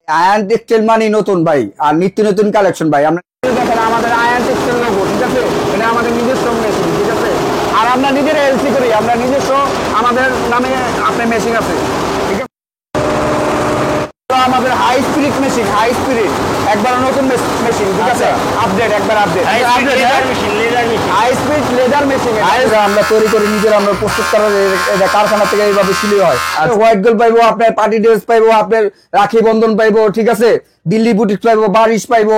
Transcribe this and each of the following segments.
Ayaan textile মানে নতুন ভাই, আর নিত্য নতুন কালেকশন ভাই। আমরা দেখেন আমাদের আয়ান টেক্সটাইল লোগো, ঠিক আছে, এটা আমাদের নিজস্ব মেশিন, ঠিক আছে। আর আমরা নিজেরা এলসি করি, আমরা নিজস্ব আমাদের নামে আপনার মেশিন আছে, ঠিক আছে। আমাদের high speed machine, high speed একবার নতুন মেশিন, ঠিক আছে, আপডেট, একবার update, high speed leather machine আমরা তৈরি করি নিজেরা, আমরা প্রস্তুত করা কারখানা থেকে এইভাবে সিলি হয়। হোয়াইট গোল্ড পাইবো, আপনার পার্টি ড্রেস পাইবো, আপনার রাখি বন্ধন পাইবো, ঠিক আছে, দিল্লি বুটিক পাইবো, বারিশ পাইবো।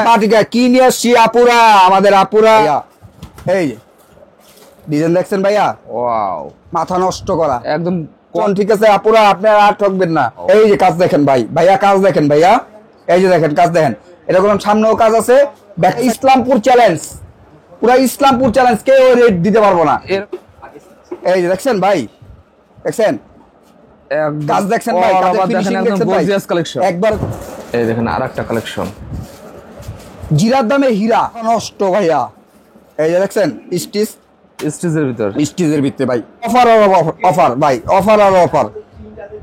পার্টিকা কি নিয়ে আসছি আপুরা, আমাদের আপুরা এই ডিজাইন দেখছেন ভাইয়া, ওয়াও মাথা নষ্ট করা একদম কোন, ঠিক আছে আপুরা, আপনারা আর ঠকবেন না। এই যে কাজ দেখেন ভাই, ভাইয়া কাজ দেখেন ভাইয়া, এই যে দেখেন কাজ দেখেন, এরকম সামনেও কাজ আছে। ইসলামপুর চ্যালেঞ্জ, পুরা ইসলামপুর চ্যালেঞ্জ, কেউ রেট দিতে পারবো না। এই যে দেখছেন ভাই, দেখছেন কাজ দেখছেন ভাই, একবার এই দেখেন আরেকটা কালেকশন, জিরার দামে হীরা নষ্ট ভাইয়া। এই যে দেখছেন স্টিচের ভিতর, স্টিচের ভিতরে ভাই অফার আর অফার ভাই, অফার আর অফার।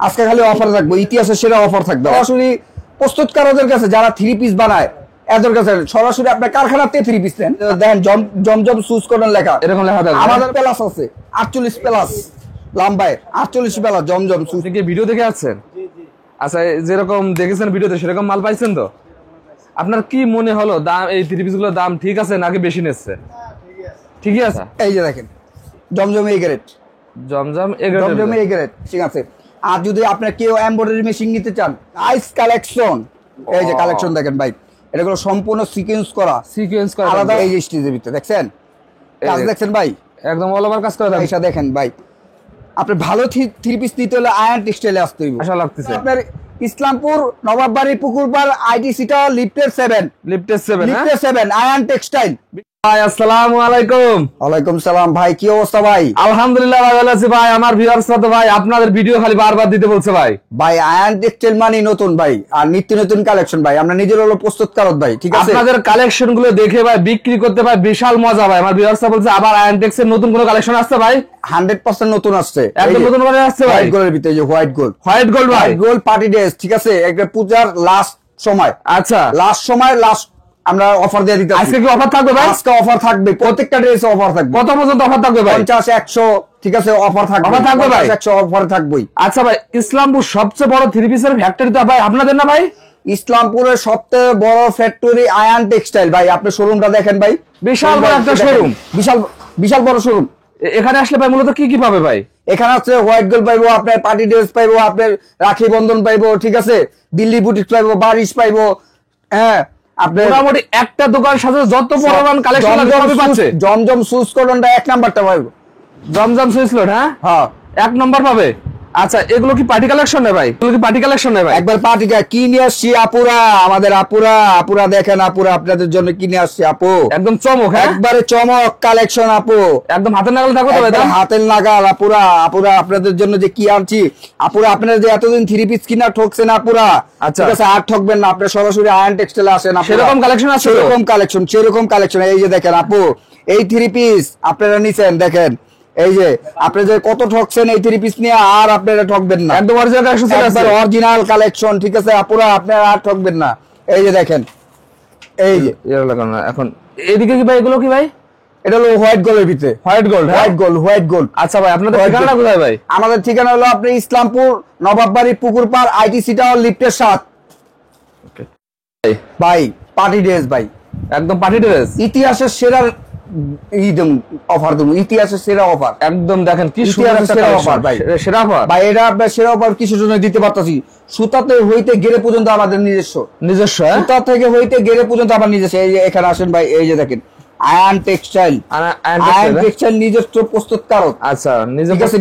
আজকে খালি অফার থাকবে, ইতিহাসের সেরা অফার থাকবে। সরাসরি প্রস্তুতকারকদের কাছে যারা থ্রি পিস বানায় এদের কাছে সরাসরি আপনার কারখানাতে থ্রি পিস নেন। দেখেন জমজম সুজ করেন লেখা, এরকম লেখা থাকবে। আমাদের প্লাস আছে 48 প্লাস লাম্বায়, 48 প্লাস জমজম সুজ। কি ভিডিও দেখে আছেন? আচ্ছা, যেরকম দেখেছেন ভিডিওতে সেরকম মাল পাইছেন তো? আপনার কি মনে হলো দাম, এই থ্রি পিস গুলোর দাম ঠিক আছে নাকি বেশি নিচ্ছে? ঠিকই আছে। এই যে দেখেন জমজম A grade, Zamzam A grade, ঠিক আছে। আর যদি আপনার কেউ এমব্রয়ডারি মেশিন নিতে চান, নাইস কালেকশন। এই যে কালেকশন দেখেন ভাই, এটা গুলো সম্পূর্ণ সিকোয়েন্স করা আলাদা। এই যে স্টিচের ভিতরে দেখছেন কাজ দেখছেন ভাই, একদম অল ওভার কাজ করা। এটা দেখেন ভাই, আপনি ভালো থ্রি পিস নিতে হলে আয়ান টেক্সটাইলে আসতে হইব। আশা লাগতেছে আপনার ইসলামপুর নবাববাড়ি পুকুরপাড় আইটিসিটা লিফটের 7 আয়ান টেক্সটাইল। ভাই আসসালামু আলাইকুম। ওয়ালাইকুম সালাম ভাই, কি অবস্থা ভাই? আলহামদুলিল্লাহ ভালো আছি ভাই। আমার ভিউয়ার্সরা তো ভাই আপনাদের ভিডিও খালি বারবার দিতে বলছে ভাই। ভাই আয়ান টেক্সটাইল মানে নতুন ভাই, আর নিত্য নতুন কালেকশন ভাই। আমরা নিজের হলো প্রস্তুতকারক ভাই, ঠিক আছে। আপনাদের কালেকশন গুলো দেখে ভাই বিক্রি করতে ভাই বিশাল মজা ভাই। আমার ভিউয়ার্সরা বলছে আবার আয়ান টেক্সের নতুন কোনো কালেকশন আসছে ভাই? 100% নতুন আসছে, একদম নতুন করে আসছে ভাই। হোয়াইট গোল্ডের ভিতরে, যে হোয়াইট গোল্ড ভাই, হোয়াইট গোল্ড পার্টি ড্রেস, ঠিক আছে, একটা পূজার লাস্ট সময়। আচ্ছা, লাস্ট সময় আমরা অফার দিয়ে দিতে। আজকে কি অফার থাকবে ভাই? আজকে অফার থাকবে, প্রত্যেকটা ড্রেসে অফার থাকবে। কত পর্যন্ত অফার থাকবে ভাই? 50 100, ঠিক আছে, অফার থাকবে। অফার থাকবে ভাই, 100 অফার থাকবেই। আচ্ছা ভাই, ইসলামপুর সবচেয়ে বড় থ্রি পিসের ফ্যাক্টরি তো ভাই আপনাদের না ভাই? ইসলামপুরের সবচেয়ে বড় ফ্যাক্টরি আয়ান টেক্সটাইল ভাই। আপনি শোরুমটা দেখেন ভাই, বিশাল বড় একটা শোরুম, বিশাল বড় শোরুম। এখানে আসলে ভাই মূলত কি কি পাবে ভাই? এখানে হচ্ছে হোয়াইট গোল্ড পাইবো, আপনার পার্টি ড্রেস পাইবো, আপনার রাখি বন্ধন পাইবো, ঠিক আছে, দিল্লি বুটিক পাইবো, বারিশ পাইবো। হ্যাঁ, আপনি মোটামুটি একটা দোকান সাথে যত পরিমাণ কালেকশন সবই পাচ্ছে। জমজম সুজ কোডনটা 1 নাম্বারটা পাইবো, জমজম সুইচ লোড। হ্যাঁ, 1 নাম্বার পাবে। আচ্ছা, এগুলো কি পার্টি কালেকশন নেই ভাই? এগুলো কি পার্টি কালেকশন নেই ভাই? একবার পার্টিকা কি নিয়ে আসছি আপুরা, আমাদের আপুরা দেখেন, আপুরা আপনাদের জন্য কি নিয়ে আসছি আপু, একদম চমক, একবারে চমক কালেকশন আপু, একদম হাতের নাগাল থাকো তো ভাই, হাতের নাগাল। আপুরা আপনাদের জন্য যে কি আনছি আপুরা, আপনারা যে এতদিন থ্রি পিস কিনা ঠকছেন আপুরা, আচ্ছা ঠিক আছে, আর ঠকবেন না। আপনি সরাসরি আয়ন টেক্সটাইলে আসেন, সেরকম কালেকশন আছে, সেরকম কালেকশন। এই যে দেখেন আপু, এই থ্রি পিস আপনারা নিছেন, দেখেন এই যে আপনি যে কত ঠকছেন এই থ্রি পিস নিয়ে, আর আপনারা ঠকবেন না। একদম অরিজিনাল কালেকশন, অরিজিনাল কালেকশন, ঠিক আছে আপুরা, আপনারা আর ঠকবেন না। এই যে দেখেন, এই যে এখন এদিকে কি ভাই, এগুলো কি ভাই? এটা হলো হোয়াইট গোল্ডের ভিতরে, হোয়াইট গোল্ড। আচ্ছা ভাই, আপনাদের ঠিকানা কোথায় ভাই? আমাদের ঠিকানা হলো আপনি ইসলামপুর নবাববাড়ি পুকুরপাড় আইটিসিটা লিফটের 7 ভাই। পার্টি ড্রেস ভাই, একদম পার্টি ড্রেস, ইতিহাসের সেরা অফার দেবো, ইতিহাসের সেরা অফার। একদম দেখেন কি সেরা অফার ভাই, সেরা অফার ভাই। এটা সেরা অফার কিছু জন্য দিতে পারতাছি। সুতাতে হইতে গেরে পর্যন্ত আমাদের নিজস্ব, সুতা থেকে হইতে গেরে পর্যন্ত আমার নিজস্ব। এই যে এখানে আসেন ভাই, এই যে দেখেন আয়ান টেক্সটাইল, নিজস্ব প্রস্তুতকারক। আচ্ছা,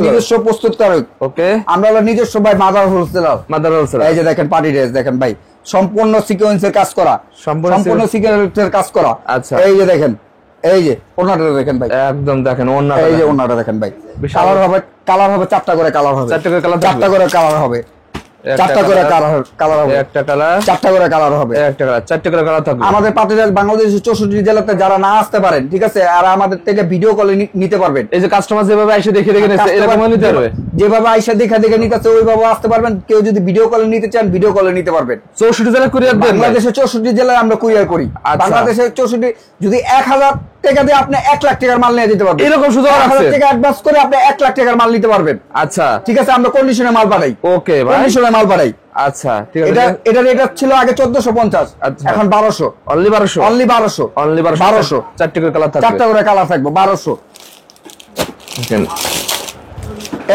নিজস্ব প্রস্তুতকারক। ওকে, আমরা হলো নিজস্ব ভাই মাদার হোলসেলার। এই যে দেখেন পার্টি ড্রেস দেখেন ভাই, সম্পূর্ণ সিকোয়েন্সের কাজ করা, সম্পূর্ণ সিকোয়েন্সের কাজ করা। আচ্ছা, এই যে দেখেন, এই যে ওনাটা দেখেন ভাই, একদম দেখেন ওনাটা, এই যে ওনাটা দেখেন ভাই। কালার হবে 4টা করে কালার হবে, 4টা করে কালার হবে। 4টা করে কালার হবে, একটা কালার 4টা করে কালার হবে, একটা কালার 4টা করে কালার থাকবে। আমাদের পাটিরাজ বাংলাদেশের 64 জেলাতে যারা না আসতে পারেন, ঠিক আছে, আর আমাদের থেকে ভিডিও কলে নিতে পারবেন। এই যে কাস্টমার যেভাবে এসে দেখে দেখে নিচ্ছে এরকম নিতে পারবে, যেভাবে আইসা দেখে দেখে নিতেছে ওইভাবে আসতে পারবেন। কেউ যদি ভিডিও কলে নিতে চান ভিডিও কলে নিতে পারবেন। 64 জেলা কুরিয়ার দেন? বাংলাদেশের 64 জেলায় আমরা কুরিয়ার করি। বাংলাদেশের 64, যদি 1000 টাকা দিয়ে আপনি 1 লাখ টাকার মাল নিয়ে যেতে পারবেন। এরকম সুযোগ আছে? 1000 টাকা অ্যাডভান্স করে আপনি 1 লাখ টাকার মাল নিতে পারবেন। আচ্ছা ঠিক আছে, আমরা কন্ডিশনে মাল পাঠাই। ওকে ভাই, কন্ডিশনে মাল পাঠাই। আচ্ছা ঠিক আছে। এটা রেট ছিল আগে 1450, এখন 1200, অনলি 1200, অনলি 1200, অনলি 1200। 4টা করে কালার থাকবে, 4টা করে কালার থাকবে, 1200। দেখেন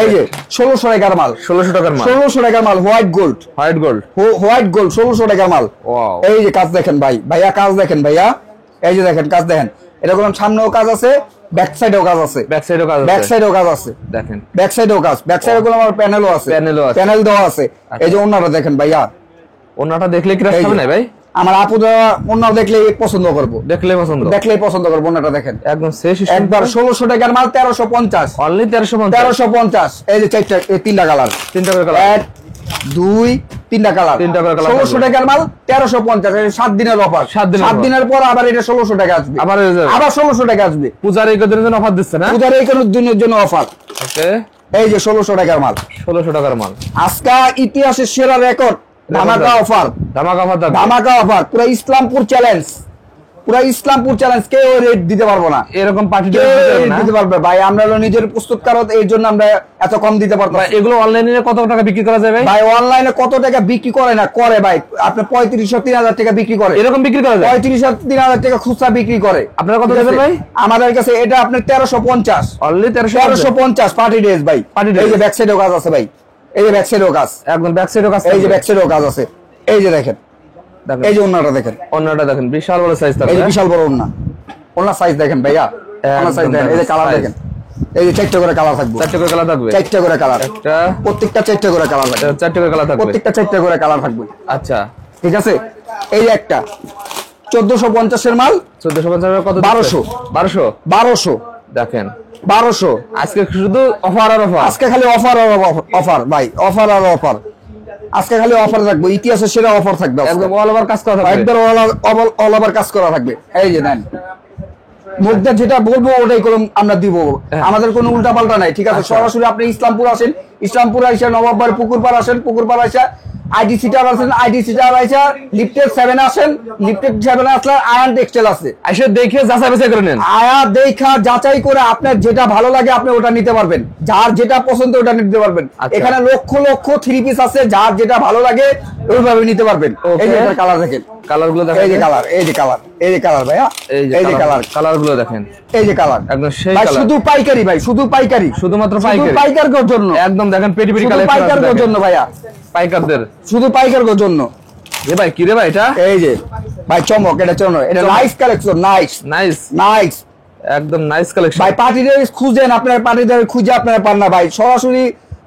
এই যে 1600 টাকার মাল, 1600 টাকার মাল, 1600 টাকার মাল, white gold, white gold, white gold 1600 টাকার মাল। ওয়াও, এই যে কাজ দেখেন ভাই, ভাইয়া কাজ দেখেন ভাইয়া, এই যে দেখেন কাজ দেখেন। এটা কোন সামনেও কাজ আছে, ব্যাক সাইডেও কাজ আছে, ব্যাক সাইডেও কাজ আছে, ব্যাক সাইডেও কাজ আছে, দেখেন ব্যাক সাইডেও কাজ, ব্যাক সাইডে গুলো আমার প্যানেলও আছে, প্যানেল দেওয়া আছে। এই যে ওনাটা দেখেন ভাইয়া, ওনাটা দেখলে কি রাস্তা হবে না ভাই? আমার আপুরা ওনা দেখলেই পছন্দ করবো, দেখলেই পছন্দ করবো। ওনাটা দেখেন একদম শেষ, একবার 1600 টাকার মাল 1350, অনলি 1350, 1350। এই যে 3টা কালার, 3টা করে কালার, 1 2 3টা কালার, 3টা করে কালার, 1600 টাকার মাল 1350। 7 দিনের অফার, 7 দিনের পর আবার এটা 1600 টাকা আসবে, আবার 1600 টাকা আসবে। পূজার এই দিনের জন্য অফার দিচ্ছে না? পূজার এই দিনের জন্য অফার। ওকে, এই যে 1600 টাকার মাল, 1600 টাকার মাল, আজকে ইতিহাসের সেরা রেকর্ড, ধামাকা অফার, ধামাকা অফার, ধামাকা অফার। পুরো ইসলামপুর চ্যালেঞ্জ, পুরো ইসলামপুর চ্যালেঞ্জ, কেউ রেট দিতে পারবো না, এরকম পার্টি দিতে পারবে ভাই। আমরা হলো নিজের প্রস্তুতকারক, এই জন্য আমরা এত কম দিতে পারবো। এগুলো অনলাইনে কত টাকা বিক্রি করা যায় ভাই? অনলাইনে কত টাকা বিক্রি করে না করে ভাই, আপনি 3500-3000 টাকা বিক্রি করে, এরকম বিক্রি করা যায়। 3500-3000 টাকা খুচরা বিক্রি করে। আপনারা কত দেবেন ভাই? আমাদের কাছে এটা আপনার 1350, অনলি 1350 পার্টি ড্রেস ভাই। এই যে ব্যাক সাইডেও কাজ আছে ভাই, এই যে ব্যাক সাইডেও কাজ, একদম ব্যাক সাইডেও কাজ, এই যে ব্যাক সাইডেও কাজ আছে। এই যে দেখেন, এই যে ওন্নাটা দেখেন, ওন্নাটা দেখেন, বিশাল বড় সাইজ থাকবে, এই যে বিশাল বড় ওন্না, ওন্নার সাইজ দেখেন ভাইয়া, ওন্নার সাইজ দেখেন। এই যে কালার দেখেন, এই যে 4টা করে কালার থাকবে, 4টা করে কালার থাকবে, 4টা করে কালার, একটা প্রত্যেকটা 4টা করে কালার থাকবে, 4টা করে কালার থাকবে, প্রত্যেকটা 4টা করে কালার থাকবে। আচ্ছা ঠিক আছে। এই যে একটা 1450 এর মাল, 1450 এর কত? 1200, 1200 দেখেন, 1200। আজকে শুধু অফার আর অফার, আজকে খালি অফার আর অফার ভাই, অফার আর অফার। আজকে খালি অফার থাকবে, ইতিহাসের সেরা অফার থাকবে, একদম অল ওভার কাজ করা থাকবে, একবার অল ওভার কাজ করা থাকবে। এই যে নেন, মুখটা যেটা বলবো ওটাই করে আমরা দিব, আমাদের কোনো উল্টা পাল্টা নাই। ঠিক আছে, সরাসরি আপনি ইসলামপুর আসেন, ইসলামপুর আইসা নবাববাড়ি পুকুরপাড় আসেন, পুকুরপাড় আইসা আইডি সিটার আসেন, আইডি সিটার আইসা লিফটেড 7 আসেন, লিফটেড 7 আসলে আয়ান টেক্সটাইল আছে, এসে দেখে যাচাই বাছাই করে নেন। আয়া দেখা যাচাই করে আপনার যেটা ভালো লাগে আপনি ওটা নিতে পারবেন, যার যেটা পছন্দ ওটা নিতে পারবেন। এখানে লক্ষ লক্ষ 3 পিস আছে, যার যেটা ভালো লাগে ওইভাবে নিতে পারবেন। এই যে কালার দেখেন, কালার গুলো দেখেন, এই যে কালার, এই যে কালার, এই যে কালার ভাইয়া, এই যে কালার, কালার গুলো দেখেন, এই যে কালার, একদম সেই ভাই কালার। শুধু পাইকারি ভাই, শুধু পাইকারি, শুধুমাত্র পাইকারদের জন্য, একদম দেখেন পেটি পেটি কালেকশন, পাইকারদের জন্য ভাইয়া, পাইকারদের, শুধু পাইকারদের জন্য। এ ভাই কি রে ভাই এটা? এই যে ভাই চমক, এটা চমক, এটা nice collection, nice nice nice, একদম নাইস কালেকশন ভাই। পার্টিদের খুঁজেন, আপনার পার্টিদের খুঁজে আপনারা পান না ভাই। সরাসরি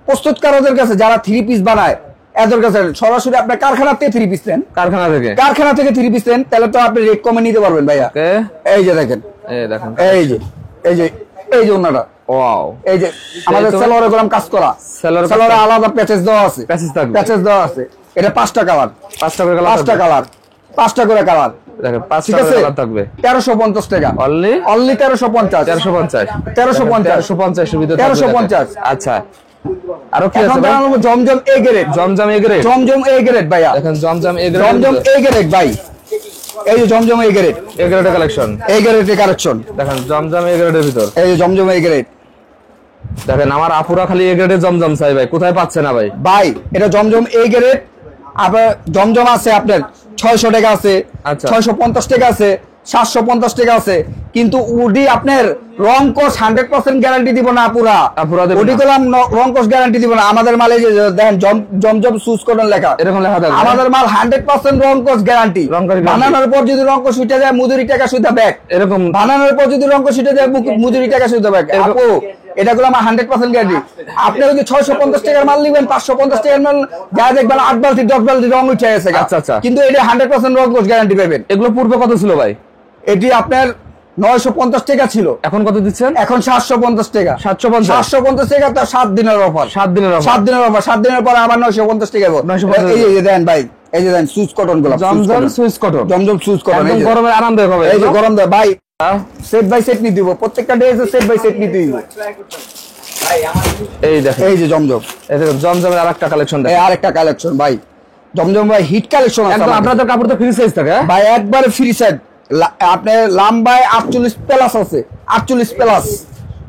প্রস্তুতকারকদের কাছে যারা 3 পিস বানায় এদের কাছে সরাসরি আপনার কারখানা থেকে 3 পিস নেন, কারখানা থেকে 3 পিস নেন, তাহলে তো আপনি রেট কমে নিতে পারবেন ভাইয়া। এই যে দেখেন, এই দেখেন, এই যে এই যে এই যে ওনাটা, ওয়াও, এই যে আমাদের সেলরে গোলাম কাজ করা, সেলরে আলাদা প্যাচেজ দেওয়া আছে, প্যাচেজ দেওয়া আছে। এটা 5টা কালার, 5টা করে কালার, 5টা কালার, 5টা করে কালার দেখেন, 5টা করে কালার থাকবে, 1350 টাকা, অনলি 1350, 1350 এর ভিতরে 1350। আচ্ছা, আরো কি আছে ভাই? Zamzam A grade, Zamzam A grade, Zamzam A grade ভাইয়া, দেখেন জমজম A grade, Zamzam A grade ভাই। এই যে জমজম এ গ্রেড, এ গ্রেডের কালেকশন, এ গ্রেডের কালেকশন দেখেন জমজম এ গ্রেডের ভিতর, এই যে জমজম এ গ্রেড দেখেন। আমার আপুরা খালি এ গ্রেডের জমজম চাই ভাই, কোথায় পাচ্ছে না ভাই? ভাই এটা জমজম এ গ্রেড, আপনার জমজম আছে আপনার 600 টাকা আছে, 650 টাকা আছে, 750 টাকা আছে, কিন্তু উডি আপনার রং কোর্স 100% গ্যারান্টি দিব না আপুরা, উডি কলাম রং কোর্স গ্যারান্টি দিব না। আমাদের মালে যে দেখেন জমজম সুজ কোডন লেখা, এরকম লেখা থাকবে, আমাদের মাল 100% রং কোর্স গ্যারান্টি। বানানোর পর যদি রং কোর্স উঠে যায় মজুরি টাকা সুদা ব্যাক, এরকম বানানোর পর যদি রং কোর্স উঠে যায় মজুরি টাকা সুদা ব্যাক। আপু এটা গুলো আমার 100% গ্যারান্টি। আপনি যদি 650 টাকার মাল নিবেন, 550 টাকার মাল যা দেখবেন 8 বালতি 10 বালতি রং উঠে গেছে, কিন্তু এটা 100% রং কোর্স গ্যারান্টি পাবেন। এগুলো পূর্বে কত ছিল ভাই? এটি আপনার 950 টাকা ছিল, এখন কত দিচ্ছেন? এখন 750 টাকা। 750 750 টাকা তো 7 দিনের অফার। 7 দিনের অফার। 7 দিনের অফার, 7 দিনের পরে আবার 950 টাকা। 950 এই যে দেন ভাই, এই যে দেন সুইচ কটন গুলো, জমজম সুইচ কটন, জমজম সুইচ কটন, একদম গরমে আরামদায়ক হবে। এই যে গরম দেয় ভাই, সেট বাই সেট নিতে দিব, প্রত্যেকটা ড্রেসে সেট বাই সেট নিতে দিব। এই দেখেন, এই যে জমজম, এই দেখেন জমজমের আরেকটা কালেকশন এই দেখেন, আরেকটা কালেকশন ভাই, জমজম ভাই হিট কালেকশন আছে একদম। আমাদের। আপনাদের কাপড় তো ফ্রি সাইজ থাকে, হ্যাঁ? ভাই একবারে ফ্রি সাইজ, আপনার লাম্বায় 48 প্লাস আছে, 48 প্লাস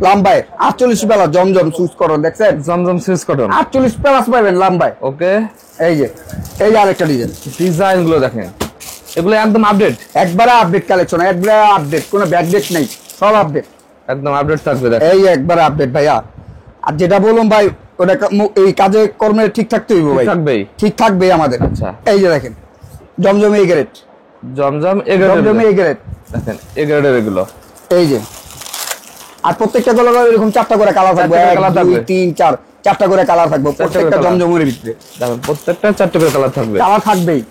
লাম্বায়, 48 প্লাস জমজম সুইচ কটন, দেখছেন জমজম সুইচ কটন 48 প্লাস পাবেন লাম্বায়। ওকে, এই যে আরেকটা ডিজাইন, ডিজাইন গুলো দেখেন, এগুলো একদম আপডেট, একবারে আপডেট কালেকশন, একবারে আপডেট, কোনো ব্যাকডেট নেই, সব আপডেট, একদম আপডেট থাকবে দেখেন। এই একবারে আপডেট ভাইয়া। আর যেটা বলুন ভাই, ওটা এই কাজে কর্মে ঠিক থাকতে হইব ভাই, থাকবেই, ঠিক থাকবে আমাদের। আচ্ছা, এই যে দেখেন জমজম এই গ্রেড, জমজম জমজম এই গ্রেড দেখেন, এ গ্রেডের এগুলো। এই যে, আর প্রত্যেকটা গুলো এরকম 4টা করে কালার থাকবে, 1 2 3 4 4টা করে কালার থাকবে প্রত্যেকটা জমজমের ভিতরে, দেখেন প্রত্যেকটা 4টে করে কালার থাকবে, কালার থাকবেই।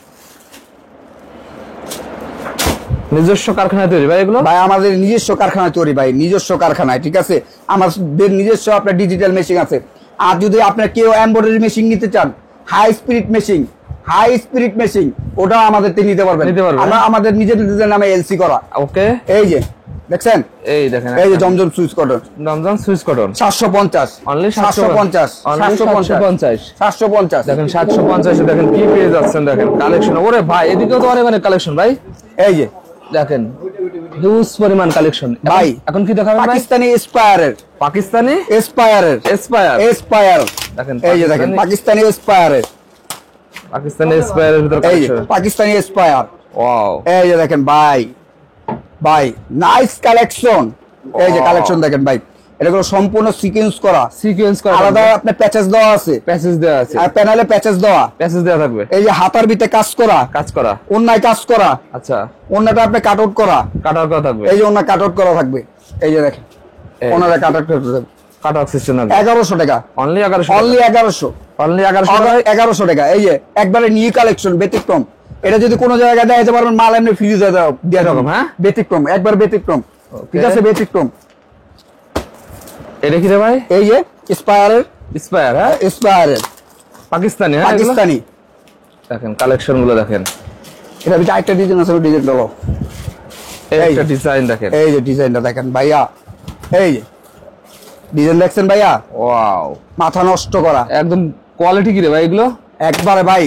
নিজস্ব কারখানায় তৈরি ভাই এগুলো? ভাই আমাদের নিজস্ব কারখানায় তৈরি ভাই, নিজস্ব কারখানায়, ঠিক আছে। আমাদের নিজস্ব আপনার ডিজিটাল মেশিন আছে। আর যদি আপনার কেউ এমব্রয়ডারি মেশিন নিতে চান, high spirit machine, high spirit machine, ওটা আমাদের থেকে নিতে পারবেন। আমরা আমাদের নিজেদের নামে এলসি করা। ওকে, এই যে দেখছেন, এই দেখেন, এই যে জমজম সুইচ কটন, জমজম সুইচ কটন 750, অনলি 750, 750, 750 দেখেন 750 দেখেন কি পেয়ে যাচ্ছেন, দেখেন কালেকশন। ওরে ভাই এদিকেও তো অনেক অনেক কালেকশন ভাই, এই যে দেখেন হিউজ পরিমাণ কালেকশন ভাই। এখন কি দেখাবেন ভাই? পাকিস্তানি এসপায়ারের, পাকিস্তানি এসপায়ারের, এসপায়ার দেখেন, এই যে দেখেন পাকিস্তানি এসপায়ারের, পাকিস্তানি এসপায়ারের ভিতর এই যে কালেকশন, পাকিস্তানি এসপায়ার, ওয়াও, এই যে দেখেন ভাই, ভাই নাইস কালেকশন। এই যে কালেকশন দেখেন ভাই, এগুলো সম্পূর্ণ সিকোয়েন্স করা, আলাদা আপনার প্যাচেস দেওয়া আছে, প্যাচেস দেওয়া আছে, আর প্যানেলে প্যাচেস দেওয়া, প্যাচেস দেওয়া থাকবে। এই যে হাতার ভিতরে কাজ করা, ওন্নায় কাজ করা, আচ্ছা, ওন্নাটা আপনি কাট আউট করা, কাটার করা থাকবে, এই যে ওন্না কাট আউট করা থাকবে। এই যে দেখেন ওনারা কাট আউট করতে থাকবে, কাটার সিস্টেম থাকবে 1100 টাকা, অনলি 1100, অনলি 1100, অনলি 1100 টাকা। এই যে একবারে নিউ কালেকশন, ব্যতিক্রম। এটা যদি কোনো জায়গায় দেখাতে পারবেন, মাল এমনি ফ্রি দিয়ে দাও, হ্যাঁ ব্যতিক্রম, একবার ব্যতিক্রম, ঠিক আছে, ব্যতিক্রম। এটা কি রে ভাই? এই যে এসপায়ারের, হ্যাঁ এসপায়ারের পাকিস্তানি, হ্যাঁ পাকিস্তানি, দেখেন কালেকশন গুলো দেখেন, এটা ভিতরে আরেকটা ডিজাইন আছে, ডিজাইন দেবো, একটা ডিজাইন দেখেন, এই যে ডিজাইনটা দেখেন ভাইয়া, এই যে ডিজাইন দেখছেন ভাইয়া, ওয়াও, মাথা নষ্ট করা, একদম কোয়ালিটি কি রে ভাই এগুলো? একবারে ভাই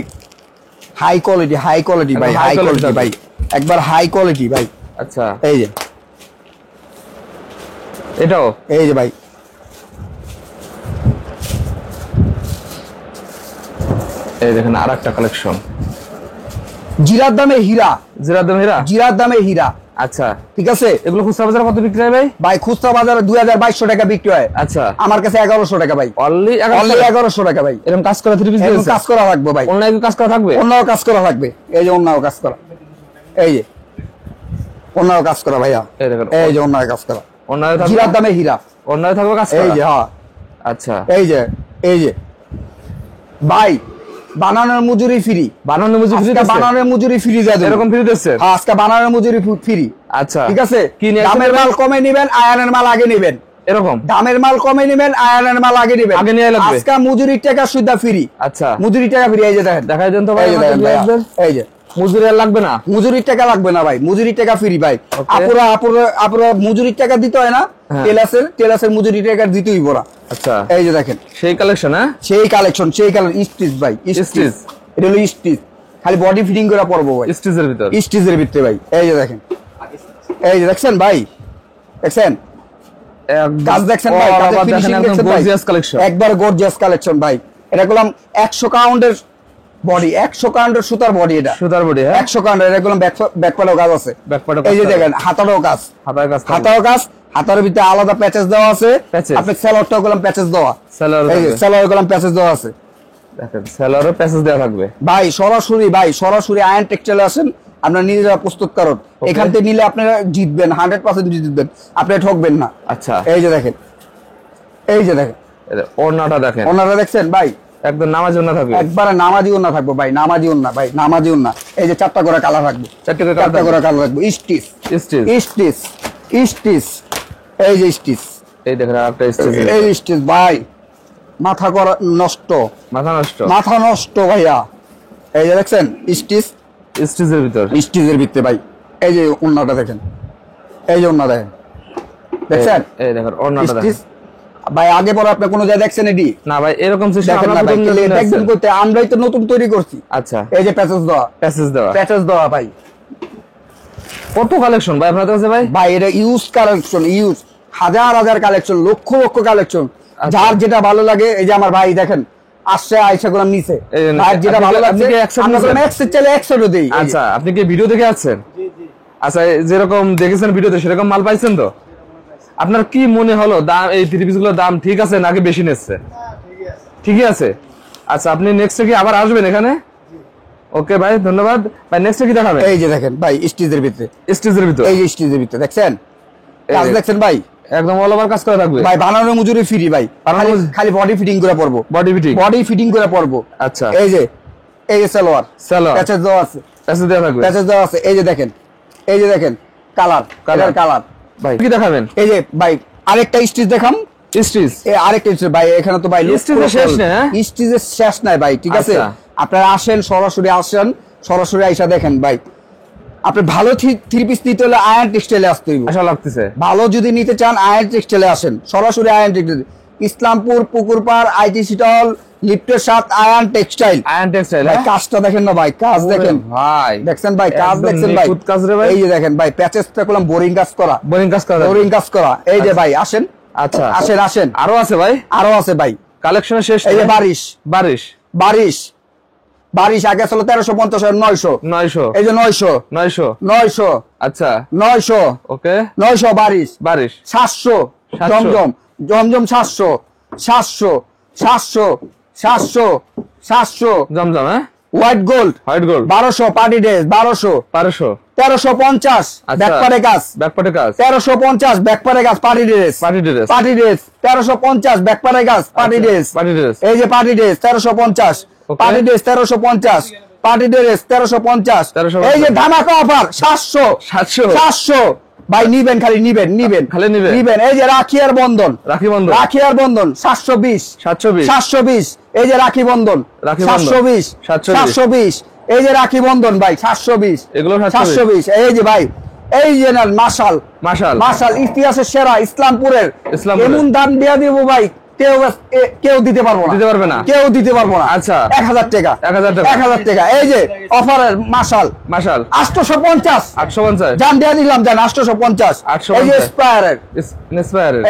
হাই কোয়ালিটি ভাই, হাই কোয়ালিটি ভাই, একবার হাই কোয়ালিটি ভাই। আচ্ছা, এই যে এটাও, এই যে ভাই, এই দেখেন আরেকটা কালেকশন, জিরার দামে হীরা, জিরার দামে হীরা। আচ্ছা, ঠিক আছে, এগুলো খুচরা বাজারে কত বিক্রি হয় ভাই? ভাই খুচরা বাজারে 2200 টাকা বিক্রি হয়। আচ্ছা, আমার কাছে 1100 টাকা ভাই, অনলি 1100 টাকা ভাই। এরকম কাজ করা 3 পিস এরকম কাজ করা থাকবে ভাই, অনলাইনে কাজ করা থাকবে, অন্যও কাজ করা থাকবে। এই যে অন্যও কাজ করা, এই যে অন্যও কাজ করা ভাইয়া, এই দেখেন, এই যে অন্যও কাজ করা, অনলাইনে থাকবে, জিরার দামে হীরা, অনলাইনে থাকবে কাজ করা, এই যে হ্যাঁ, আচ্ছা, এই যে ভাই বানানোর মজুরি ফ্রি, বানানোর মজুরি ফ্রি, বানানোর মজুরি ফ্রি দিয়ে দেব, এরকম ফ্রি দিচ্ছে? হ্যাঁ, আজকে বানানোর মজুরি ফ্রি। আচ্ছা, ঠিক আছে, কি নিয়ে দামের মাল কমে নেবেন, আয়রনের মাল আগে নেবেন, এরকম দামের মাল কমে নেবেন, আয়রনের মাল আগে নেবেন, আগে নিয়ে লাগবে। আজকে মজুরির টাকা সুদ্ধা ফ্রি। আচ্ছা, মজুরির টাকা ফ্রি। এই যে দেখেন, দেখাই দেন তো ভাই, এই যে দেখেন ভাইয়া, এই যে মজুরি আর লাগবে না, মজুরির টাকা লাগবে না ভাই, মজুরির টাকা ফ্রি ভাই। আপুরা মজুরির টাকা দিতে হয় না, টেলাসের মজুরির টাকা দিতেই পড়া। আচ্ছা, এই যে দেখেন সেই কালেকশন, হ্যাঁ সেই কালেকশন, সেই কালার স্টিচ ভাই, স্টিচ, এটা হলো স্টিচ, খালি বডি ফিটিং করে পরবো ভাই, স্টিচের ভিতর, স্টিচের ভিতরে ভাই। এই যে দেখেন, এই যে দেখছেন ভাই, দেখছেন কাজ দেখছেন ভাই, কাজের ফিনিশিং দেখছেন ভাই, গর্জিয়াস কালেকশন, একবার গর্জিয়াস কালেকশন ভাই। এটা করলাম 100 কাউন্টের বডি, 100 কাউন্টের সুতার বডি, এটা সুতার বডি, হ্যাঁ 100 কাউন্টের। এটা করলাম ব্যাকপাটেও কাজ আছে, এই যে দেখেন হাতারও কাজ, হাতারও কাজ, হাতার ভিতরে আলাদা প্যাচেস দেওয়া আছে, আপনি সেলরটাও করলাম প্যাচেস দেওয়া, এই যে সেলর করলাম প্যাচেস দেওয়া আছে, দেখেন সেলরে প্যাচেস দেওয়া থাকবে ভাই। সরাসরি আয়ন টেক্সটাইলে আসেন, আপনারা নিজেরা প্রস্তুতকারক, এখান থেকে নিলে আপনারা জিতবেন, 100% জিতবেন, আপনি ঠকবেন না। আচ্ছা, এই যে দেখেন, এই যে দেখেন ওড়নাটা দেখেন, ওনারা দেখছেন ভাই, একদম নামাজি ওড়না থাকবে, একবারে নামাজি ওড়না থাকবে ভাই, নামাজি ওড়না ভাই, নামাজি ওড়না। এই যে 4টা করে কালার থাকবে, 4টা করে কালার থাকবে, স্টিচ, স্টিচ, এই যে স্টিচ, এই দেখেন আরেকটা স্টিচ, এই স্টিচ ভাই মাথা করা নষ্ট, মাথা নষ্ট, মাথা নষ্ট ভাইয়া। এই যে দেখছেন স্টিচ, স্টিচের ভিতর, স্টিচের ভিতরে ভাই। এই যে ওন্নাটা দেখেন, এই যে ওন্না দেখেন, দেখছেন এই দেখেন ওন্নাটা দেখেন ভাই। আগে পরে আপনি কোনো জায়গায় দেখছেন এডি? না ভাই, এরকম সিস্টেম দেখেন না ভাই, দেখবেন করতে আমরাই তো নতুন তৈরি করছি। আচ্ছা, এই যে প্যাচেস দেওয়া, প্যাচেস দেওয়া ভাই। কত কালেকশন ভাই আপনাদের কাছে ভাই? ভাই এটা ইউজ কালেকশন, ইউজ হাজার হাজার কালেকশন, লক্ষ লক্ষ কালেকশন। যার যেটা ভালো লাগে, এই যে আমার ভাই দেখেন আসছে আইসা করলাম নিচে, ভাই যেটা ভালো লাগছে আমরা করলাম এক্সেট চাইলে এক্সেটও দেই। আচ্ছা, আপনি কি ভিডিও দেখে আছেন? আচ্ছা, যেরকম দেখেছেন ভিডিওতে সেরকম মাল পাইছেন তো? আপনার কি মনে হলো দাম, এই থ্রি পিস গুলোর দাম ঠিক আছে নাকি বেশি নিচ্ছে? ঠিকই আছে। আচ্ছা, আপনি নেক্সটে কি আবার আসবেন এখানে? ওকে ভাই, ধন্যবাদ ভাই। নেক্সটে কি দেখাবেন? এই যে দেখেন ভাই স্টিচের ভিতরে, স্টিচের ভিতর, এই যে স্টিচের ভিতরে দেখছেন কাজ দেখছেন ভাই, একদম অল ওভার কাজ করা থাকবে ভাই। বানানোর মজুরি ফ্রি ভাই, খালি বডি ফিটিং করে পড়বো, বডি ফিটিং করে পড়বো। আচ্ছা, এই যে সালোয়ার প্যাচেস দেওয়া আছে, প্যাচেস দেওয়া থাকবে, প্যাচেস দেওয়া আছে। এই যে দেখেন, এই যে দেখেন কালার ভাই। কি দেখাবেন? এই যে ভাই আরেকটা স্টিচ দেখাম, স্টিচ, আরেকটা স্টিচ ভাই। এখানে তো ভাই স্টিচের শেষ নেই, স্টিচের শেষ নাই ভাই, ঠিক আছে? আপনারা আসেন, সরাসরি আইসা দেখেন ভাই। আপনি ভালো থ্রি পিস নিতে হলে আয়ন টেক্সটাইলে আসতে হইব, আশা লাগতেছে। ভালো যদি নিতে চান আয়ন টেক্সটাইলে আসেন, সরাসরি আয়ন টেক্সটাইল, ইসলামপুর পুকুরপাড় আইটি সিটল লিফটের 7 আয়ন টেক্সটাইল। ভাই কাজটা দেখেন না ভাই, কাজ দেখেন ভাই, দেখছেন ভাই, কাজ দেখছেন ভাই, এই যে দেখেন ভাই প্যাচেসটা করলাম বোরিং কাজ করা, এই যে ভাই আসেন। আচ্ছা, আসেন আরো আছে ভাই, আরো আছে ভাই, কালেকশনের শেষ। এই যে বারিশ আগে ছিল 1350 আর 900, এই যে 900, আচ্ছা 900, ওকে, 900 বারিশ, 700 জমজম 700 জমজম, হ্যাঁ, হোয়াইট গোল্ড 1200 পার্টি ড্রেস 1200, 1350 ব্যাকপারে কাজ 1350 ব্যাকপারে কাজ পার্টি ড্রেস 1350 ব্যাকপারে কাজ পার্টি ড্রেস, এই যে party dress 1350, party dress 1350, party dress 1350, এই যে ধামাকা অফার 700 ভাই। নিবেন খালি নিবেন, এই যে রাখি আর বন্ধন 720, এই যে রাখি বন্ধন 720, এই যে রাখি বন্ধন ভাই 720, এই যে ভাই, এই যে মাশাল ইতিহাসের সেরা ইসলামপুরের, এমন দাম দিয়া দিব ভাই কেউ দিতে পারবো না, কেউ দিতে পারবো না। আচ্ছা, 1000 টাকা, এই যে অফারের মাশাল 850 জান দিয়া দিলাম, জান 850, এই যে স্পায়ারের,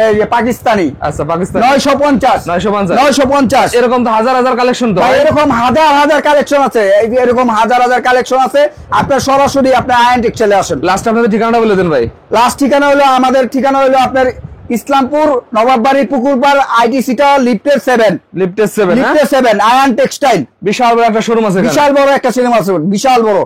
এই যে পাকিস্তানি, আচ্ছা পাকিস্তানি 950, এরকম তো হাজার হাজার কালেকশন, তো এরকম হাজার কালেকশন আছে, এরকম হাজার কালেকশন আছে। আপনার সরাসরি আপনার আয়ন টেক্সটাইলে আসেন। লাস্ট আপনাদের ঠিকানাটা বলে দেন ভাই। লাস্ট ঠিকানা হলো আমাদের ঠিকানা হলো আপনার ইসলামপুর নবাববাড়ি পুকুরপাড় আইটি সিটা লিফটের 7 আয়ন টেক্সটাইল। বিশাল বড় একটা শোরুম আছে, বিশাল বড় একটা সিনেমা আছে, বিশাল বড়।